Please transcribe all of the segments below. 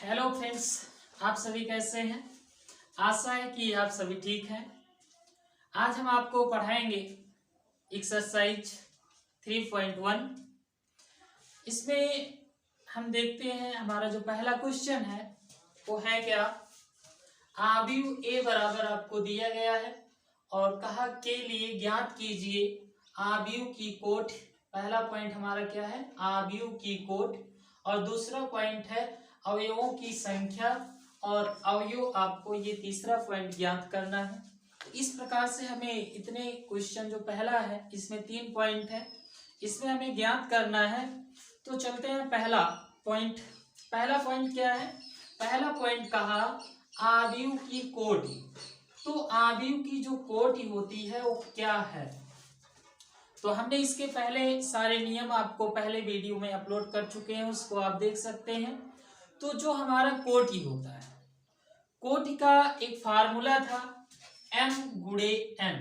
Hello friends, आप सभी कैसे हैं। आशा है कि आप सभी ठीक हैं। आज हम आपको पढ़ाएंगे एक्सरसाइज 3.1। इसमें हम देखते हैं हमारा जो पहला क्वेश्चन है वो है क्या, आव्यूह ए बराबर आपको दिया गया है और कहा के लिए ज्ञात कीजिए आव्यूह की कोटि। पहला पॉइंट हमारा क्या है, आव्यूह की कोटि, और दूसरा पॉइंट है अवयवों की संख्या और अवयव आपको ये तीसरा पॉइंट ज्ञात करना है। इस प्रकार से हमें इतने क्वेश्चन, जो पहला है इसमें 3 पॉइंट है, इसमें हमें ज्ञात करना है। तो चलते हैं पहला पॉइंट। पहला पॉइंट क्या है, पहला पॉइंट कहा आव्यूह की कोटि। तो आव्यूह की जो कोटि होती है वो क्या है, तो हमने इसके पहले सारे नियम आपको पहले वीडियो में अपलोड कर चुके हैं, उसको आप देख सकते हैं। तो जो हमारा कोटि होता है, कोटि का एक फार्मूला था m गुणे n।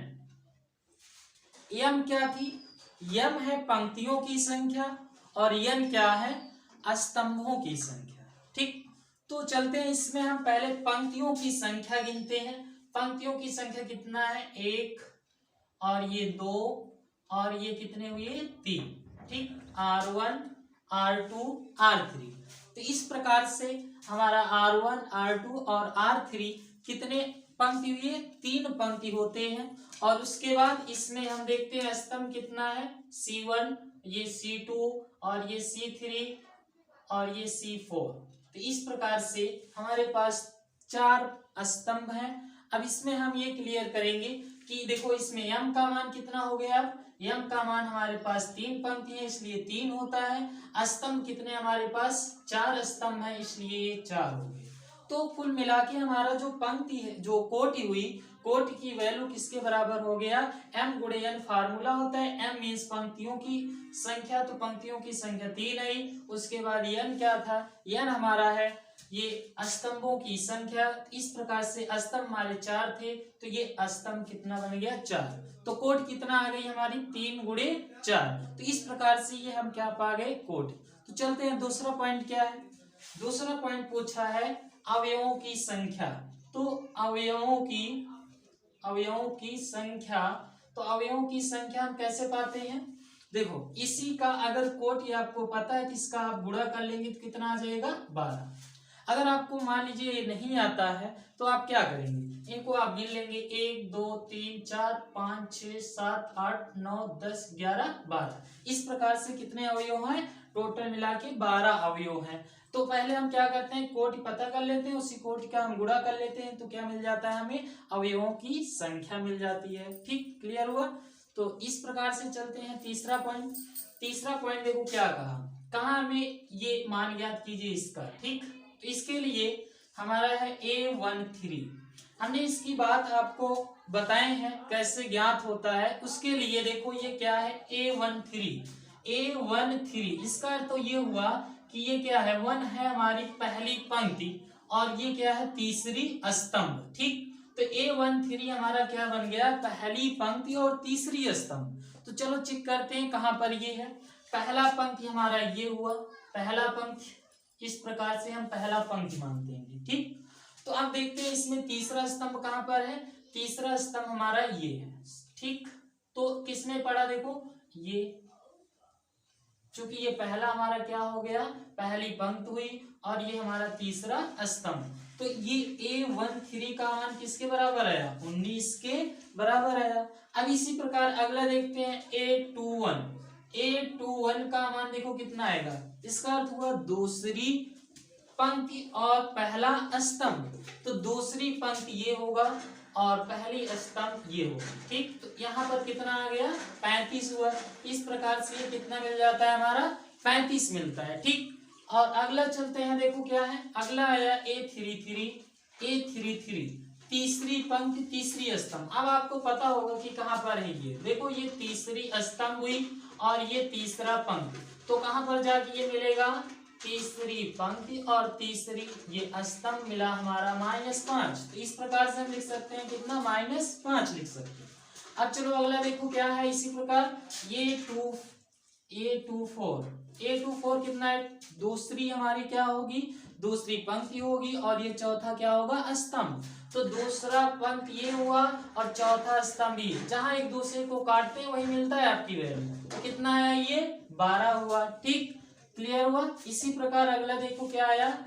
m क्या थी, m है पंक्तियों की संख्या और n क्या है, स्तंभों की संख्या। ठीक, तो चलते हैं इसमें हम पहले पंक्तियों की संख्या गिनते हैं। पंक्तियों की संख्या कितना है, 1 और ये 2 और ये कितने हुए, 3। ठीक, R1 R2 R3। तो इस प्रकार से हमारा R1 R2 और R3 कितने पंक्ति हुए, 3 पंक्ति होते हैं। और उसके बाद इसमें हम देखते हैं स्तंभ कितना है, C1, ये C2 और ये C3 और ये C4। तो इस प्रकार से हमारे पास 4 स्तंभ हैं। अब इसमें हम ये क्लियर करेंगे कि देखो इसमें m का मान कितना हो गया, m का मान हमारे पास 3 पंक्ति है इसलिए 3 होता है। स्तंभ कितने हमारे पास, 4 स्तंभ है इसलिए ये 4 हो गए। तो कुल मिला के हमारा जो पंक्ति है, जो कोटि हुई, कोटि की वैल्यू किसके बराबर हो गया, m गुणे n फार्मूला होता है। m मीन्स पंक्तियों की संख्या, तो पंक्तियों की संख्या 3 आई। उसके बाद n क्या था, n हमारा है ये स्तंभों की संख्या। इस प्रकार से स्तंभ हमारे 4 थे, तो ये स्तंभ कितना बन गया, 4। तो कोटि कितना आ गई हमारी, 3 गुणे 4। तो इस प्रकार से ये हम क्या पा गए, कोटि। तो चलते हैं दूसरा पॉइंट क्या है। दूसरा पॉइंट पूछा है अवयवों की संख्या। तो अवयवों की संख्या, तो अवयवों की संख्या हम कैसे पाते हैं, देखो इसी का अगर कोटि आपको पता है तो इसका आप गुणा कर लेंगे तो कितना आ जाएगा, 12। अगर आपको मान लीजिए ये नहीं आता है तो आप क्या करेंगे, इनको आप गिन लेंगे, 1 2 3 4 5 6 7 8 9 10 11 12। इस प्रकार से कितने अवयव हैं, टोटल मिला के 12 अवयव हैं। तो पहले हम क्या करते हैं, कोटि पता कर लेते हैं, उसी कोटि का हम गुणा कर लेते हैं, तो क्या मिल जाता है, हमें अवयवों की संख्या मिल जाती है। ठीक, क्लियर हुआ। तो इस प्रकार से चलते हैं तीसरा पॉइंट। तीसरा पॉइंट देखो क्या कहा, कहाँ हमें ये मान ज्ञात कीजिए इसका। ठीक, तो इसके लिए हमारा है A13। हमने इसकी बात आपको बताए हैं कैसे ज्ञात होता है। उसके लिए देखो ये क्या है, A13। इसका अर्थ तो ये हुआ कि ये क्या है, 1 है हमारी पहली पंक्ति और ये क्या है, तीसरी स्तंभ। ठीक, तो A13 हमारा क्या बन गया, पहली पंक्ति और तीसरी स्तंभ। तो चलो चेक करते हैं कहां पर ये है। पहला पंक्ति हमारा ये हुआ, पहला पंक्ति, इस प्रकार से हम पहला पंक्ति मानते हैं। ठीक, तो अब देखते हैं इसमें तीसरा स्तंभ कहां पर है, तीसरा स्तंभ हमारा ये है। ठीक, तो किसमें पड़ा, देखो ये, चूंकि ये पहला हमारा क्या हो गया, पहली पंक्ति हुई और ये हमारा तीसरा स्तंभ। तो ये A13 का मान किसके बराबर आया, 19 के बराबर आया। अब इसी प्रकार अगला देखते हैं A21 का मान देखो कितना आएगा, इसका अर्थ हुआ दूसरी पंक्ति और पहला स्तंभ। तो दूसरी पंक्ति ये होगा और पहली स्तंभ ये होगा। ठीक, तो यहाँ पर कितना आ गया, 35 हुआ। इस प्रकार से ये कितना मिल जाता है, हमारा 35 मिलता है। ठीक, और अगला चलते हैं, देखो क्या है, अगला आया A33। तीसरी पंक्ति तीसरी स्तंभ। अब आपको पता होगा कि कहाँ पर है ये, देखो ये तीसरी स्तंभ हुई और ये तीसरा पंक्ति, तो कहाँ पर जाके ये मिलेगा, तीसरी पंक्ति और तीसरी ये स्तंभ मिला हमारा -5। तो इस प्रकार से हम लिख सकते हैं कितना, -5 लिख सकते हैं। अब चलो अगला देखो क्या है, इसी प्रकार A24 कितना है, दूसरी हमारी क्या होगी, दूसरी पंक्ति होगी और ये चौथा क्या होगा, स्तंभ। तो दूसरा पंक्ति ये हुआ और चौथा स्तंभ ये, जहां एक दूसरे को काटते हैं वही मिलता है आपकी वैल्यू। तो कितना है ये 12 हुआ। ठीक, क्लियर हुआ। इसी प्रकार अगला देखो क्या आया,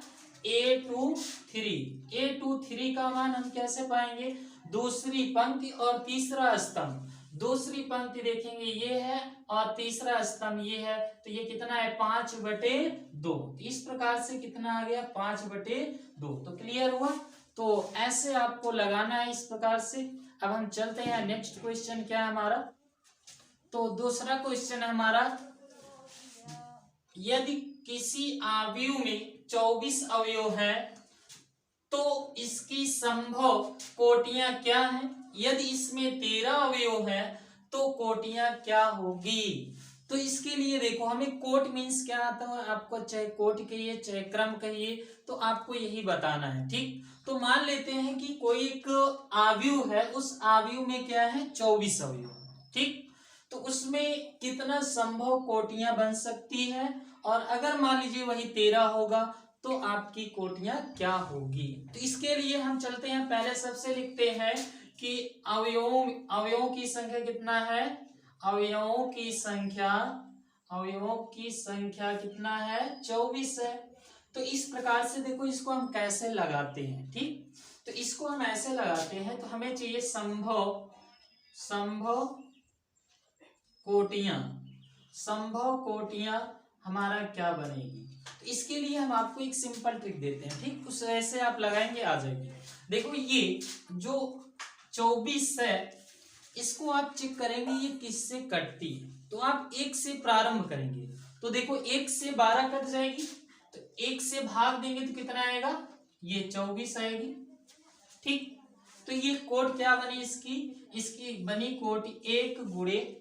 A23। A23 का मान हम कैसे पाएंगे, दूसरी पंक्ति और तीसरा स्तंभ। दूसरी पंक्ति देखेंगे ये है और तीसरा स्तंभ ये है, तो ये कितना है 5/2। इस प्रकार से कितना आ गया 5/2। तो क्लियर हुआ। तो ऐसे आपको लगाना है इस प्रकार से। अब हम चलते हैं नेक्स्ट क्वेश्चन क्या है हमारा। तो दूसरा क्वेश्चन है हमारा, यदि किसी अवयव में 24 अवयव है तो इसकी संभव कोटियां क्या हैं। यदि इसमें 13 अवयव है तो कोटियां क्या होगी। तो इसके लिए देखो, हमें कोट मीन्स क्या आता है आपको, चाहे कोट कहिए चाहे क्रम कहिए, तो आपको यही बताना है। ठीक, तो मान लेते हैं कि कोई एक अवयव है, उस अवयव में क्या है 24 अवयव। ठीक, तो उसमें कितना संभव कोटियां बन सकती है, और अगर मान लीजिए वही 13 होगा तो आपकी कोटियां क्या होगी। तो इसके लिए हम चलते हैं, पहले सबसे लिखते हैं कि अवयवों की संख्या कितना है, अवयवों की संख्या कितना है 24 है। तो इस प्रकार से देखो इसको हम कैसे लगाते हैं। ठीक, तो इसको हम ऐसे लगाते हैं, तो हमें चाहिए संभव कोटियां हमारा क्या बनेगी। तो इसके लिए हम आपको एक सिंपल ट्रिक देते हैं। ठीक, उस ऐसे आप लगाएंगे आ जाएगी। देखो ये जो 24 है, इसको आप चेक करेंगे ये किससे कटती है। तो आप 1 से प्रारंभ करेंगे, तो देखो 1 से 12 कट जाएगी, तो 1 से भाग देंगे तो कितना आएगा, ये 24 आएगी। ठीक, तो ये कोट क्या बनी इसकी बनी कोट 1 ×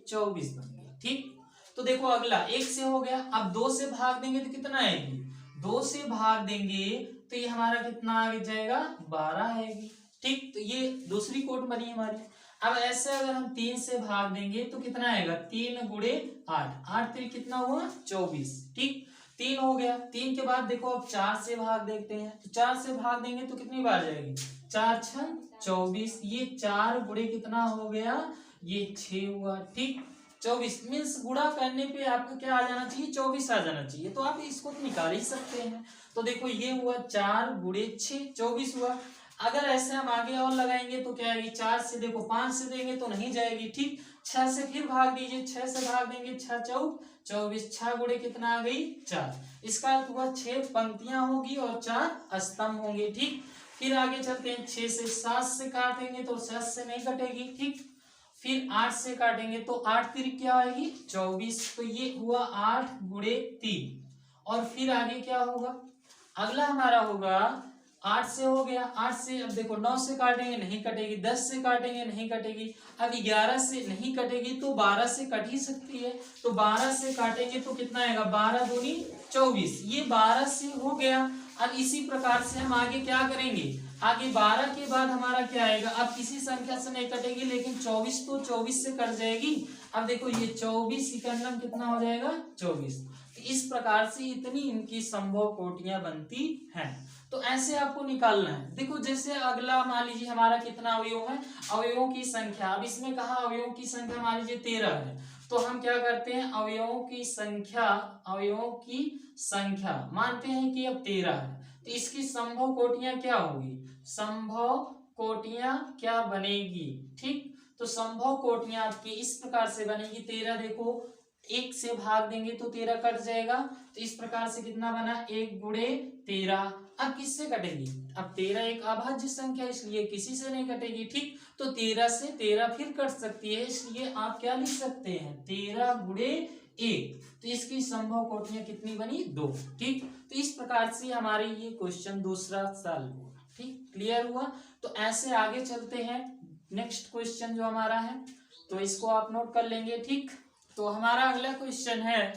24 बन गई। ठीक, तो देखो अगला 1 से हो गया, अब 2 से भाग देंगे तो कितना आएगी, 2 से भाग देंगे तो ये हमारा कितना आ जाएगा 12 आएगी। ठीक, तो ये दूसरी कोट बनी हमारी। अब ऐसे अगर हम 3 से भाग देंगे तो कितना आएगा 3 × 8, 8 3 कितना हुआ 24। ठीक, 3 हो गया। 3 के बाद देखो अब 4 से भाग देखते हैं, तो 4 से भाग देंगे तो कितनी बार जाएगी, 4 × 6 24। ये 4 × कितना हो गया, ये 6 हुआ। ठीक, 24 मीन्स गुणा करने पे आपका क्या आ जाना चाहिए 24 आ जाना चाहिए। तो आप इसको तो निकाल ही सकते हैं। तो देखो ये हुआ 4 × 6 24 हुआ। अगर ऐसे हम आगे और लगाएंगे तो क्या आएगी, 4 से देखो 5 से देंगे तो नहीं जाएगी। ठीक, 6 से फिर भाग दीजिए, 6 से भाग देंगे 6 × 4 24, 6 × कितना आ गई 4। इसका अर्थ हुआ 6 पंक्तियां होगी और 4 स्तंभ होंगे। ठीक, फिर आगे चलते हैं, 6 से 7 से काटेंगे तो 7 से नहीं कटेगी। ठीक, फिर 8 से काटेंगे तो 8 3 क्या आएगी 24। तो ये हुआ 8 × 3। और फिर आगे क्या होगा, अगला हमारा होगा 8 से हो गया। 8 से अब देखो 9 से काटेंगे नहीं कटेगी, 10 से काटेंगे नहीं कटेगी, अब 11 से नहीं कटेगी तो 12 से कट ही सकती है। तो 12 से काटेंगे तो कितना आएगा 12 दूनी 24, ये 12 से हो गया। अब इसी प्रकार से हम आगे क्या करेंगे, आगे 12 के बाद हमारा क्या आएगा, अब किसी संख्या से नहीं कटेगी लेकिन 24 तो 24 से कट जाएगी। अब देखो ये 24 इकन्नम कितना हो जाएगा 24। इस प्रकार से इतनी इनकी संभव कोटियां बनती हैं। तो ऐसे आपको निकालना है। देखो जैसे अगला मान लीजिए हमारा कितना अवयव है, अवयवों की संख्या। अब इसमें कहा अवयवों की संख्या मान लीजिए 13 है, तो हम क्या करते हैं अवयवों की संख्या मानते हैं कि अब 13 है, तो इसकी संभव कोटियां क्या होगी, संभव कोटियां क्या बनेगी। ठीक, तो संभव कोटियां आपकी इस प्रकार से बनेगी। 13 देखो 1 से भाग देंगे तो 13 कट जाएगा, तो इस प्रकार से कितना बना 1 × 13। अब किससे कटेगी, अब 13 एक अभाज्य संख्या इसलिए किसी से नहीं कटेगी। ठीक, तो 13 से 13 फिर कट सकती है, इसलिए आप क्या लिख सकते हैं 13 × 1। तो इसकी संभव कोटियां कितनी बनी 2। ठीक, तो इस प्रकार से हमारे ये क्वेश्चन दूसरा सॉल्व हुआ। ठीक, क्लियर हुआ। तो ऐसे आगे चलते हैं, नेक्स्ट क्वेश्चन जो हमारा है तो इसको आप नोट कर लेंगे। ठीक, तो हमारा अगला क्वेश्चन है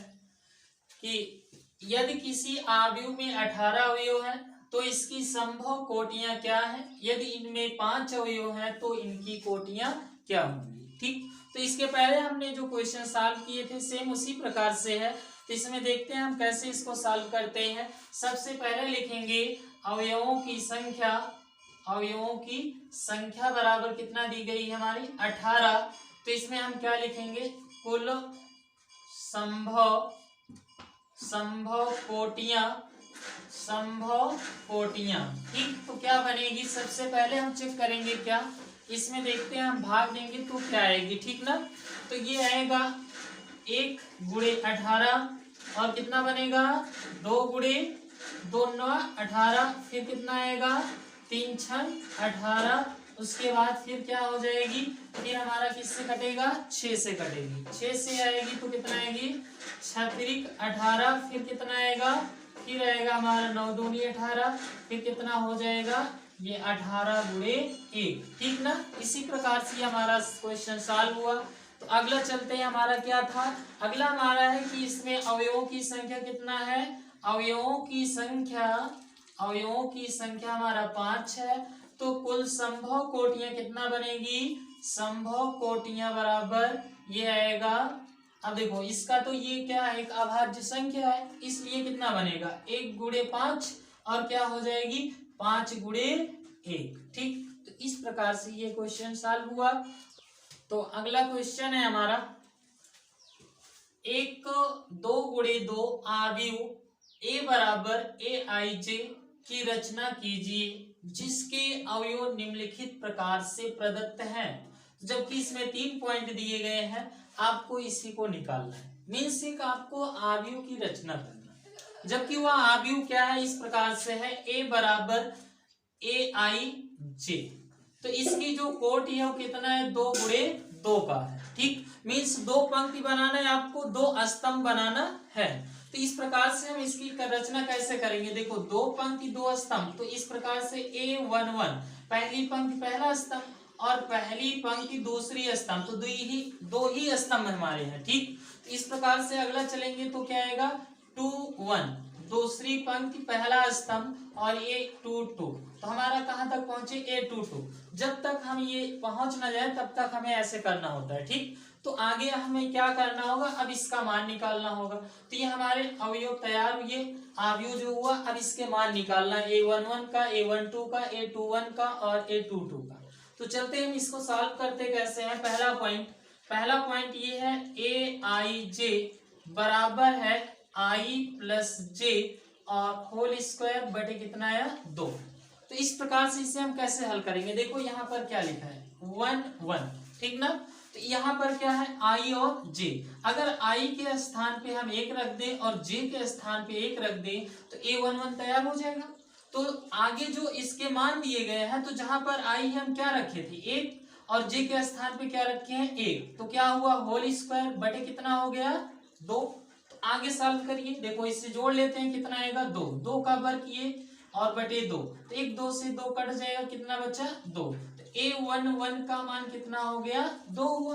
कि यदि किसी अवयव में 18 अवयव है तो इसकी संभव कोटियां क्या है, यदि इनमें 5 अवयव हैं तो इनकी कोटियां क्या होंगी। ठीक, तो इसके पहले हमने जो क्वेश्चन सॉल्व किए थे सेम उसी प्रकार से है। तो इसमें देखते हैं हम कैसे इसको सॉल्व करते हैं। सबसे पहले लिखेंगे अवयवों की संख्या, अवयवों की संख्या बराबर कितना दी गई है हमारी 18। तो इसमें हम क्या लिखेंगे, कुल संभव कोटियां, संभव कोटियां। ठीक, तो क्या बनेगी, सबसे पहले हम चेक करेंगे क्या, इसमें देखते हैं हम भाग देंगे तो क्या आएगी। ठीक ना, तो ये आएगा 1 गुणे 18 और कितना बनेगा 2 गुणे 2 9 18, फिर कितना आएगा 3 6 18। उसके बाद फिर क्या हो जाएगी, फिर हमारा किससे कटेगा 6 से कटेगी, 6 से आएगी तो कितना आएगी 6 त्रिक 18, फिर कितना आएगा, फिर आएगा हमारा 9 दूनी 18, फिर कितना हो जाएगा ये 18 गुणे 1। ठीक ना, इसी प्रकार से हमारा क्वेश्चन सॉल्व हुआ। तो अगला चलते हैं, हमारा क्या था, अगला हमारा है कि इसमें अवयवों की संख्या कितना है, अवयवों की संख्या हमारा 5 है। तो कुल संभव कोटियां कितना बनेगी, संभव कोटियां बराबर ये आएगा, अब देखो इसका तो ये क्या है, एक अभाज्य संख्या है, इसलिए कितना बनेगा 1 गुणे 5 और क्या हो जाएगी 5 गुणे 1। ठीक, तो इस प्रकार से ये क्वेश्चन सॉल्व हुआ। तो अगला क्वेश्चन है हमारा, 1 2 गुणे 2 अवयव ए बराबर AIJ की रचना कीजिए जिसके अवयव निम्नलिखित प्रकार से प्रदत्त हैं। जबकि इसमें 3 पॉइंट दिए गए हैं, आपको इसी को निकालना है, मीन्स एक आपको अवयव की रचना करना है। जबकि वह अवयव क्या है, इस प्रकार से है, A बराबर AIJ। तो इसकी जो कोट है वो कितना है 2 गुणे 2 का है। ठीक, मीन्स 2 पंक्ति बनाना है आपको, 2 स्तंभ बनाना है। तो इस प्रकार से हम इसकी रचना कैसे करेंगे, देखो 2 पंक्ति 2 स्तंभ, तो इस प्रकार से A11 पहली पंक्ति पहला स्तंभ और पहली पंक्ति दूसरी स्तंभ, तो दो ही स्तंभ हमारे हैं। ठीक, तो इस प्रकार से अगला चलेंगे तो क्या आएगा 2 1 दूसरी पंक्ति पहला स्तंभ और A22, तो हमारा कहां तक पहुंचे A22। जब तक हम ये पहुंच ना जाए तब तक हमें ऐसे करना होता है। ठीक, तो आगे हमें क्या करना होगा, अब इसका मान निकालना होगा। तो ये हमारे अवयव तैयार हुए, अवयव जो हुआ, अब इसके मान निकालना है, A11 का, A12 का, A21 का और A22 का। तो चलते हम इसको सॉल्व करते कैसे हैं। पहला पॉइंट ये है AIJ बराबर है I प्लस J और होल स्क्वायर बटे कितना है 2। तो इस प्रकार से इसे हम कैसे हल करेंगे, देखो यहाँ पर क्या लिखा है 1 1। ठीक ना, तो यहाँ पर क्या है I और J, अगर I के स्थान पे हम 1 रख दें और J के स्थान पे 1 रख दें तो A11 तैयार हो जाएगा। तो आगे जो इसके मान दिए गए हैं, तो जहां पर I है हम क्या रखे थे 1 और J के स्थान पे क्या रखे हैं 1, तो क्या हुआ होल स्क्वायर बटे कितना हो गया 2। तो आगे सॉल्व करिए, देखो इससे जोड़ लेते हैं, कितना आएगा 2, 2 का वर्ग किए और बटे 2, तो 1 2 से 2 कट जाएगा, कितना बचा 2। तो A11 का मान कितना हो गया 2 हुआ।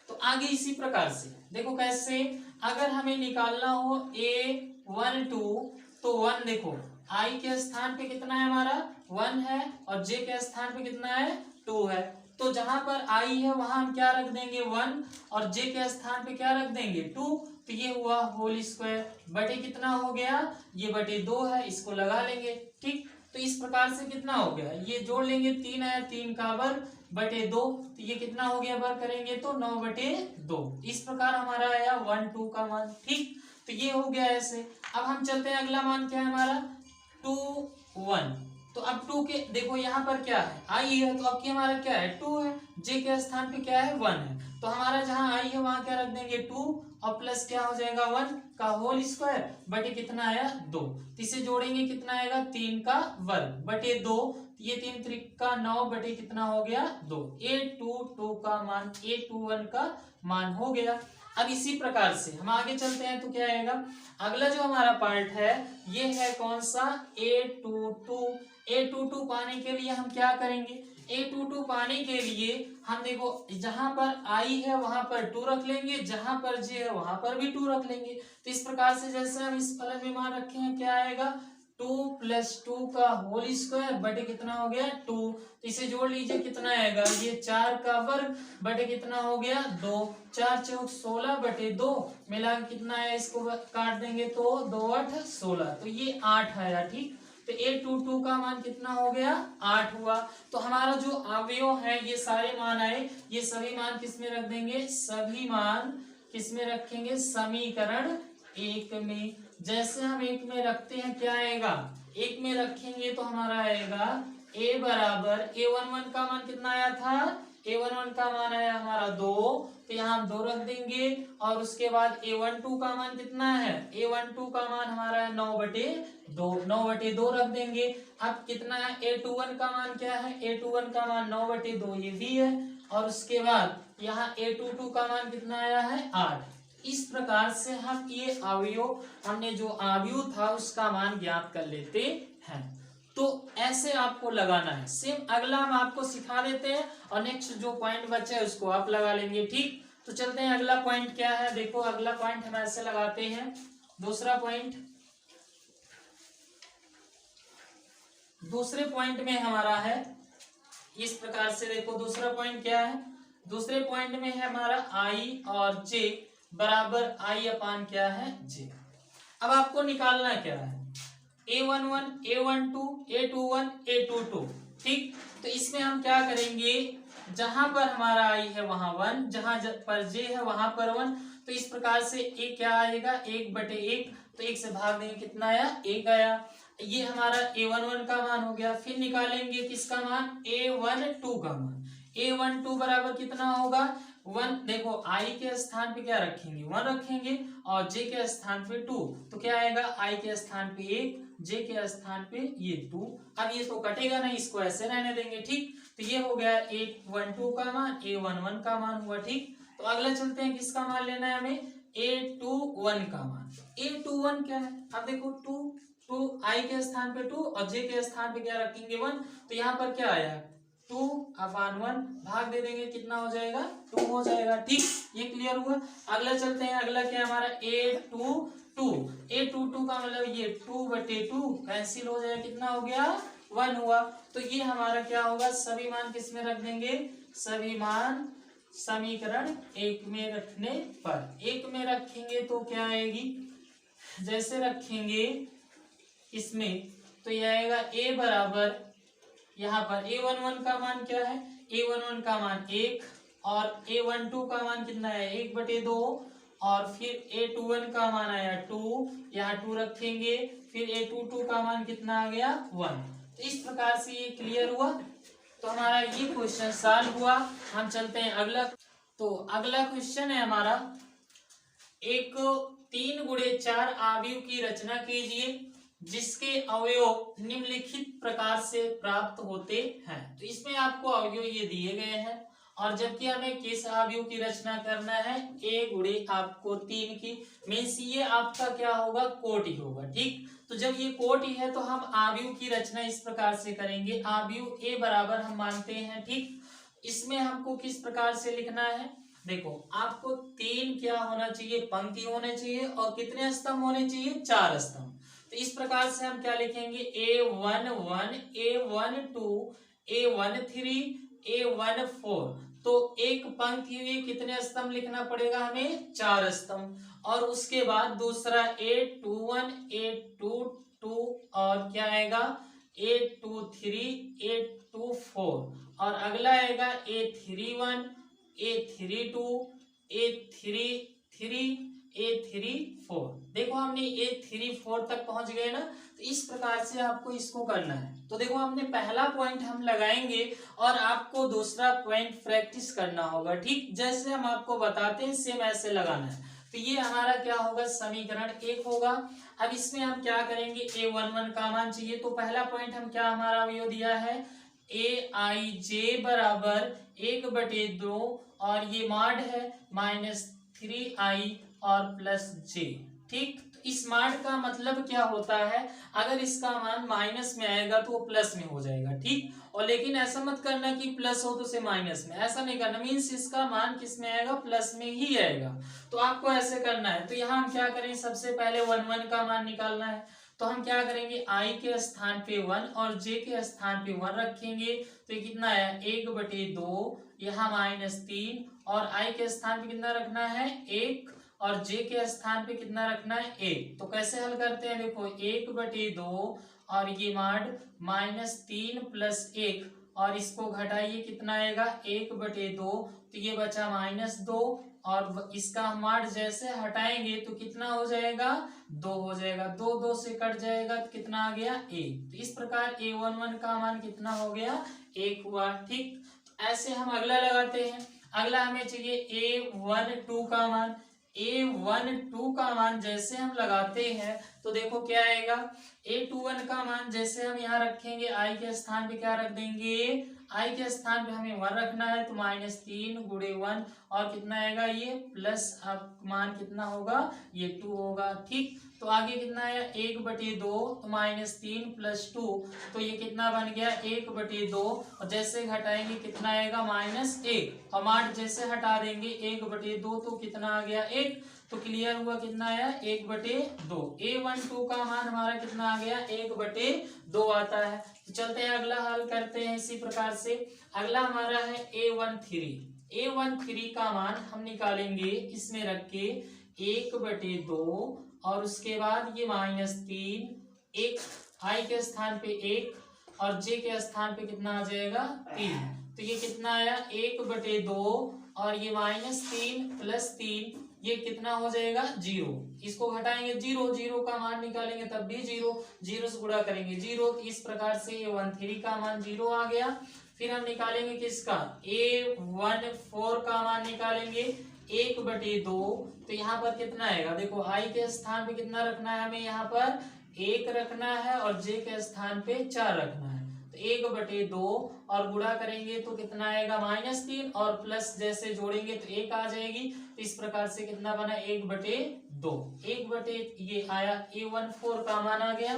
तो आगे इसी प्रकार से देखो कैसे, अगर हमें निकालना हो A12 तो 1, देखो I के स्थान पे कितना है हमारा 1 है और J के स्थान पे कितना है 2 है। तो जहां पर I है वहां हम क्या रख देंगे 1 और J के स्थान पे क्या रख देंगे 2। तो ये हुआ होल स्क्वायर बटे कितना हो गया, ये बटे 2 है, इसको लगा लेंगे। ठीक, तो इस प्रकार से कितना हो गया, ये जोड़ लेंगे 3 है, 3 का वर्ग बटे 2, तो ये कितना हो गया वर्ग करेंगे तो 9 बटे 2। इस प्रकार हमारा आया 1 2 का मान। ठीक, तो ये हो गया ऐसे। अब हम चलते हैं, अगला मान क्या है हमारा 2 1। तो अब 2 के देखो यहाँ पर क्या है I है, तो अब की हमारा क्या है 2 है, J के स्थान पे क्या है 1 है, तो हमारा जहाँ I है वहां क्या रख देंगे 2 और प्लस क्या हो जाएगा 1 का होल स्क्वायर बटे कितना आया 2। इसे जोड़ेंगे कितना आएगा 3 का वर्ग बटे 2, ये 3 त्रिक का 9 बटे कितना हो गया 2। A22 का मान A21 का मान हो गया। अब इसी प्रकार से हम आगे चलते हैं, तो क्या आएगा अगला जो हमारा पार्ट है ये है कौन सा A22 पाने के लिए हम क्या करेंगे, A22 पाने के लिए हम देखो जहां पर I है वहां पर 2 रख लेंगे, जहां पर J है वहां पर भी 2 रख लेंगे। तो इस प्रकार से जैसे हम इस फलन में मान रखे हैं क्या आएगा 2 + 2 का होल स्क्वायर बटे कितना हो गया 2। तो इसे जोड़ लीजिए कितना आएगा, ये 4 का वर्ग बटे कितना हो गया 2। 4 चौक 16 बटे 2 मिला के कितना आया, इसको काट देंगे तो 2 8 16, तो ये 8 आया। ठीक, तो A22 का मान कितना हो गया 8 हुआ। तो हमारा जो अवयव है ये सारे मान आए, ये सभी मान किस में रख देंगे, सभी मान किस में रखेंगे, समीकरण 1 में। जैसे हम 1 में रखते हैं क्या आएगा, 1 में रखेंगे तो हमारा आएगा A बराबर A11 का मान कितना आया था, A11 का मान आया हमारा 2, तो यहाँ हम 2 रख देंगे। और उसके बाद A12 का मान कितना है, A12 का मान हमारा है 9/2, 9/2 रख देंगे। अब कितना है A21 का मान क्या है, A21 का मान 9/2 ये भी है। और उसके बाद यहाँ A22 का मान कितना आया है 8। इस प्रकार से हम ये अवयव, हमने जो अवयव था उसका मान ज्ञात कर लेते हैं। तो ऐसे आपको लगाना है। सेम अगला हम आपको सिखा देते हैं और नेक्स्ट जो पॉइंट बचे है उसको आप लगा लेंगे। ठीक, तो चलते हैं अगला पॉइंट क्या है। देखो अगला पॉइंट हम ऐसे लगाते हैं। दूसरे पॉइंट में हमारा है इस प्रकार से। देखो दूसरा पॉइंट क्या है, दूसरे पॉइंट में है हमारा I और J बराबर I/, क्या है J। अब आपको निकालना क्या है, A11 A12 A21 A22। ठीक, तो इसमें हम क्या करेंगे, जहां पर हमारा I है वहां 1, जहां पर J है वहां पर 1। तो इस प्रकार से A क्या आएगा 1/1, तो 1 से भाग देंगे कितना आया 1 आया। ये हमारा A11 का मान हो गया। फिर निकालेंगे किसका मान, A12 का मान। A12 बराबर कितना होगा 1। देखो I के स्थान पे क्या रखेंगे 1 रखेंगे और J के स्थान पे 2, तो क्या आएगा I के स्थान पे 1, J के स्थान पे ये 2। अब ये तो कटेगा नहीं, इसको ऐसे रहने देंगे। ठीक, तो ये हो गया A12 का मान, A11 का मान हुआ। ठीक, तो अगला चलते हैं, किसका मान लेना है हमें, A21 का मान। A21 क्या है, अब देखो 2 I के स्थान पे 2 और J के स्थान पे क्या रखेंगे 1, तो यहाँ पर क्या आया 2/1, भाग दे देंगे कितना हो जाएगा 2 हो जाएगा। ठीक, ये क्लियर हुआ। अगला चलते हैं, अगला क्या हमारा A22 का मतलब ये 2/2 कैंसिल हो जाएगा, कितना हो गया 1 हुआ। तो ये हमारा क्या होगा, सभी मान किस में रख देंगे, सभी मान समीकरण 1 में रखने पर। 1 में रखेंगे तो क्या आएगी, जैसे रखेंगे इसमें तो ये आएगा A बराबर, यहाँ पर A11 का मान क्या है, A11 का मान 1 और A12 का मान कितना है 1/2 और फिर A21 का मान आया 2, यहाँ 2 रखेंगे। फिर A22 का मान कितना आ गया 1। तो इस प्रकार से ये क्लियर हुआ। तो हमारा ये क्वेश्चन सॉल्व हुआ। हम चलते हैं अगला। तो अगला क्वेश्चन है हमारा, एक 3x4 अवयव की रचना कीजिए जिसके अवयव निम्नलिखित प्रकार से प्राप्त होते हैं। तो इसमें आपको अवयव ये दिए गए हैं और जबकि हमें किस अवयव की रचना करना है, A गुणे आपको 3 की, मीन्स ये आपका क्या होगा कोटि होगा। ठीक, तो जब ये कोटि है तो हम अवयव की रचना इस प्रकार से करेंगे। अवयव A बराबर हम मानते हैं। ठीक, इसमें हमको किस प्रकार से लिखना है, देखो आपको 3 क्या होना चाहिए, पंक्ति होने चाहिए और कितने स्तंभ होने चाहिए 4 स्तंभ। तो इस प्रकार से हम क्या लिखेंगे, A11 A12 A13 A14। तो एक पंक्ति हुई, कितने स्तंभ लिखना पड़ेगा हमें 4 स्तंभ। और उसके बाद दूसरा A21 A22 और क्या आएगा A23 A24 और अगला आएगा A31 A32 A33 A34। देखो हमने A34 तक पहुंच गए ना। तो इस प्रकार से आपको इसको करना है। तो देखो हमने पहला पॉइंट हम लगाएंगे और आपको दूसरा पॉइंट प्रैक्टिस करना होगा। ठीक, जैसे हम आपको बताते हैं सेम ऐसे लगाना है। तो ये हमारा क्या होगा, समीकरण 1 होगा। अब इसमें हम क्या करेंगे, A11 का मान चाहिए। तो पहला पॉइंट हम क्या हमारा अवयव दिया है, Aij बराबर 1/2 और ये माड है -3i और +j। ठीक, तो इस माड का मतलब क्या होता है, अगर इसका मान माइनस में आएगा तो वो प्लस में हो जाएगा। ठीक, और लेकिन ऐसा मत करना कि प्लस हो तो उसे माइनस में, ऐसा नहीं करना। मीन्स इसका मान किस में आएगा, प्लस में ही आएगा। तो आपको ऐसे करना है। तो यहाँ हम क्या करें, सबसे पहले 1 1 का मान निकालना है। तो हम क्या करेंगे, i के स्थान पे 1 और j के स्थान पे 1 रखेंगे, तो ये कितना है 1/2, यहाँ -3 और i के स्थान पे कितना रखना है 1 और j के स्थान पे कितना रखना है 1। तो कैसे हल करते हैं, देखो 1/2 और ये माड -3 + 1 और इसको घटाइए कितना आएगा 1/2, तो ये बचा -2 और इसका माड जैसे हटाएंगे तो कितना हो जाएगा 2 हो जाएगा, 2 2 से कट जाएगा तो कितना आ गया 1। तो इस प्रकार a11 का मान कितना हो गया 1 हुआ। ठीक, ऐसे हम अगला लगाते हैं। अगला हमें चाहिए a12 का मान। a12 का मान जैसे हम लगाते हैं तो देखो क्या आएगा, a21 का मान जैसे हम यहाँ रखेंगे i के स्थान पे क्या रख देंगे, i के स्थान पे हमें 1 रखना है, तो -3 × 1 और कितना आएगा ये प्लस, अब मान कितना होगा ये 2 होगा। ठीक, तो आगे कितना आया 1/2, तो -3 + 2, तो ये कितना बन गया 1/2 और जैसे घटाएंगे कितना आएगा -1 और माड जैसे हटा देंगे 1/2 तो कितना आ गया 1। तो क्लियर हुआ, कितना आया 1/2। a12 का मान हमारा कितना आ गया 1/2 आता है। तो चलते हैं अगला हल करते हैं इसी प्रकार से। अगला हमारा है a13 का मान हम निकालेंगे इसमें रख के 1/2 और उसके बाद ये -3, 1 i के स्थान पे 1 और j के स्थान पे कितना आ जाएगा 3, तो ये कितना आया 1/2 और ये -3 + 3 ये कितना हो जाएगा 0। इसको घटाएंगे 0 का मान निकालेंगे तब भी 0 से गुणा करेंगे 0। इस प्रकार से a13 का मान 0 आ गया। फिर हम निकालेंगे किसका a14 का मान निकालेंगे 1/2, तो यहाँ पर कितना आएगा, देखो i के स्थान पे कितना रखना है हमें, यहाँ पर 1 रखना है और j के स्थान पे 4 रखना है, तो 1/2 और गुणा करेंगे तो कितना आएगा -3 और प्लस जैसे जोड़ेंगे तो 1 आ जाएगी। तो इस प्रकार से कितना बना 1/2, ये आया a14 का मान आ गया।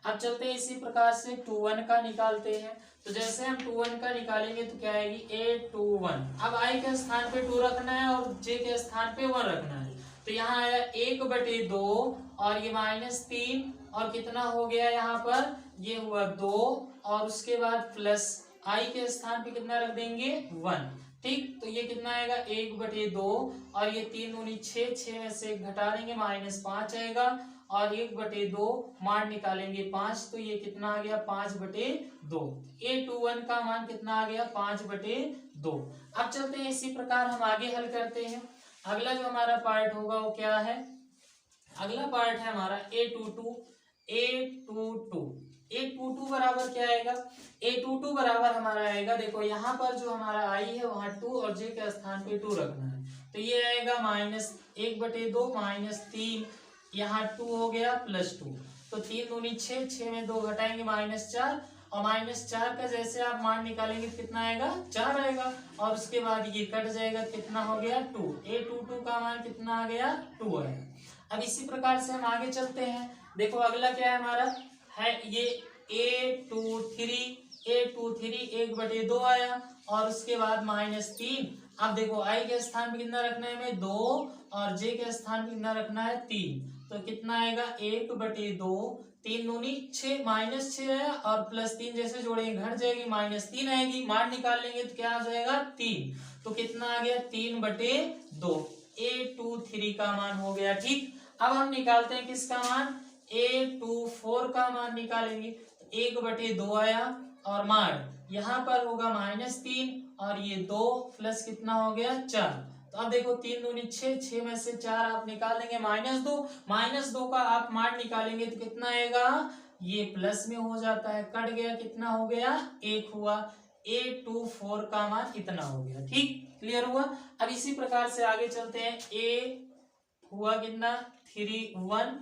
अब चलते हैं इसी प्रकार से 21 का निकालते हैं। तो जैसे हम 21 का निकालेंगे तो क्या आएगी a21, अब i के स्थान पे 2 रखना है और j के स्थान पे 1 रखना है, तो यहाँ आया 1/2 और ये -3 और कितना हो गया यहाँ पर ये हुआ 2 और उसके बाद प्लस i के स्थान पे कितना रख देंगे 1। ठीक, तो ये कितना आएगा 1/2 और ये 3 दूनी 6 में से 1 घटा देंगे -5 आएगा और 1/2 मान निकालेंगे 5, तो ये कितना आ गया 5/2। a21 का मान कितना आ गया 5/2। अब चलते हैं इसी प्रकार हम आगे हल करते हैं। अगला जो हमारा पार्ट होगा वो क्या है, अगला पार्ट है हमारा a22 बराबर क्या आएगा, a22 बराबर हमारा आएगा, देखो यहाँ पर जो हमारा i है वहाँ 2 और j के स्थान पे 2 रखना है, तो ये आएगा -1/2 -3 यहाँ 2 हो गया +2, तो 3 दूनी 6 में 2 घटाएंगे -4 और -4 का जैसे आप मान निकालेंगे तो कितना आएगा 4 आएगा और उसके बाद ये कट जाएगा, कितना हो गया 2। a22 का मान कितना आ गया 2 आएगा। अब इसी प्रकार से हम आगे चलते हैं। देखो अगला क्या है हमारा है ये a23 1/2 आया और उसके बाद -3। अब देखो i के स्थान पे कितना रखना है हमें 2 और j के स्थान पे कितना रखना है 3, तो कितना आएगा 1/2, 3 दूनी 6 -6 है और +3 जैसे जोड़ेंगे घट जाएगी -3 आएगी, मान निकाल लेंगे तो क्या आ जाएगा 3, तो कितना आ गया 3/2, a23 का मान हो गया। ठीक, अब हम निकालते हैं किसका मान a24 का मान निकालेंगे, 1/2 आया और मान यहाँ पर होगा -3 और ये 2 प्लस कितना हो गया 4, तो अब देखो 3 दूनी 6 में से 4 आप निकाल देंगे -2 का आप मान निकालेंगे तो कितना आएगा ये प्लस में हो जाता है, कट गया कितना हो गया 1 हुआ, a24 का मान इतना हो गया। ठीक, क्लियर हुआ। अब इसी प्रकार से आगे चलते हैं, a हुआ कितना 31,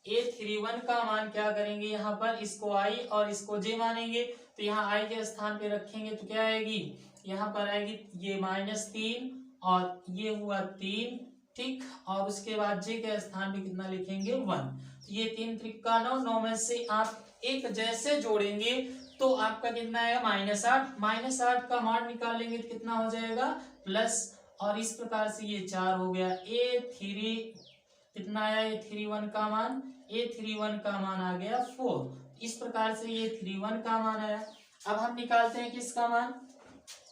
a31 का मान क्या करेंगे यहाँ पर इसको i और इसको j मानेंगे, तो यहाँ i के स्थान पे रखेंगे तो क्या आएगी यहाँ पर आएगी ये -3 और ये हुआ 3। ठीक, और उसके बाद j के स्थान पे कितना लिखेंगे 1, तो ये 3 त्रिका 9 में से आप एक जैसे जोड़ेंगे तो आपका कितना आएगा -8 का मान निकाल लेंगे तो कितना हो जाएगा प्लस, और इस प्रकार से ये 4 हो गया। a3 कितना आया a31 का मान A31 का मान आ गया 4। इस प्रकार से A31 का मान आया। अब हम निकालते हैं किसका मान,